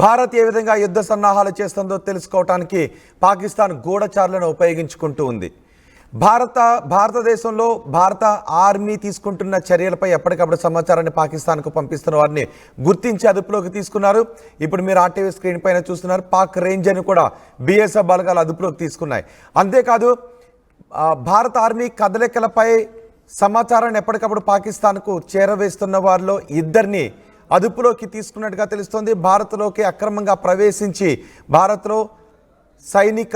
భారత్ ఏ విధంగా యుద్ధ సన్నాహాలు చేస్తుందో తెలుసుకోవడానికి పాకిస్తాన్ గూఢచారులను ఉపయోగించుకుంటూ ఉంది. భారతదేశంలో భారత ఆర్మీ తీసుకుంటున్న చర్యలపై ఎప్పటికప్పుడు సమాచారాన్ని పాకిస్తాన్కు పంపిస్తున్న వారిని గుర్తించి అదుపులోకి తీసుకున్నారు. ఇప్పుడు మీరు ఆర్టీవీ స్క్రీన్ పైన చూస్తున్నారు. పాక్ రేంజర్ను కూడా బీఎస్ఎఫ్ బలగాలు అదుపులోకి తీసుకున్నాయి. అంతేకాదు భారత ఆర్మీ కదలికలపై సమాచారాన్ని ఎప్పటికప్పుడు పాకిస్తాన్కు చేరవేస్తున్న వారిలో ఇద్దరిని అదుపులోకి తీసుకున్నట్టుగా తెలుస్తోంది. భారత్లోకి అక్రమంగా ప్రవేశించి భారత్లో సైనిక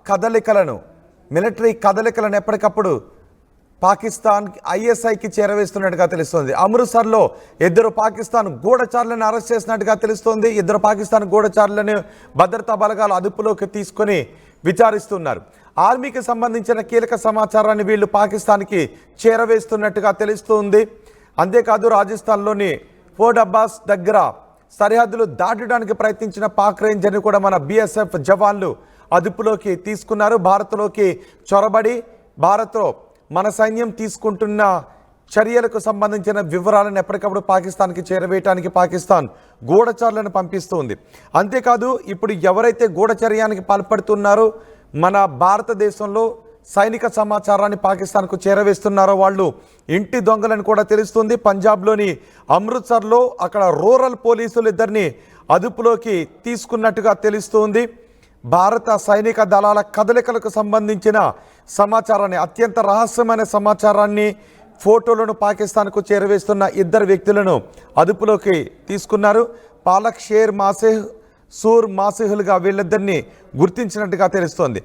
కదలికలను మిలిటరీ కదలికలను ఎప్పటికప్పుడు పాకిస్తాన్ ఐఎస్ఐకి చేరవేస్తున్నట్టుగా తెలుస్తోంది. అమృత్సర్లో ఇద్దరు పాకిస్తాన్ గూఢచారులను అరెస్ట్ చేసినట్టుగా తెలుస్తోంది. ఇద్దరు పాకిస్తాన్ గూఢచారులను భద్రతా బలగాలు అదుపులోకి తీసుకొని విచారిస్తున్నారు. ఆర్మీకి సంబంధించిన కీలక సమాచారాన్ని వీళ్ళు పాకిస్తాన్కి చేరవేస్తున్నట్టుగా తెలుస్తోంది. అంతేకాదు రాజస్థాన్లోని ఫోర్ట్ అబ్బాస్ దగ్గర సరిహద్దులు దాటడానికి ప్రయత్నించిన పాక్ రేంజర్ని కూడా మన బీఎస్ఎఫ్ జవాన్లు అదుపులోకి తీసుకున్నారు. భారత్లోకి చొరబడి భారత్లో మన సైన్యం తీసుకుంటున్న చర్యలకు సంబంధించిన వివరాలను ఎప్పటికప్పుడు పాకిస్తాన్కి చేరవేయడానికి పాకిస్తాన్ గూఢచారులను పంపిస్తుంది. అంతేకాదు ఇప్పుడు ఎవరైతే గూఢచర్యానికి పాల్పడుతున్నారో మన భారతదేశంలో సైనిక సమాచారాన్ని పాకిస్తాన్కు చేరవేస్తున్నారో వాళ్ళు ఇంటి దొంగలను కూడా తెలుస్తుంది. పంజాబ్లోని అమృత్సర్లో అక్కడ రూరల్ పోలీసులు ఇద్దరిని అదుపులోకి తీసుకున్నట్టుగా తెలుస్తుంది. భారత సైనిక దళాల కదలికలకు సంబంధించిన సమాచారాన్ని అత్యంత రహస్యమైన సమాచారాన్ని ఫోటోలను పాకిస్తాన్కు చేరవేస్తున్న ఇద్దరు వ్యక్తులను అదుపులోకి తీసుకున్నారు. పాలక్ షేర్ మాసిహ్, సూర్ మాసిహులుగా వీళ్ళిద్దరిని గుర్తించినట్టుగా తెలుస్తోంది.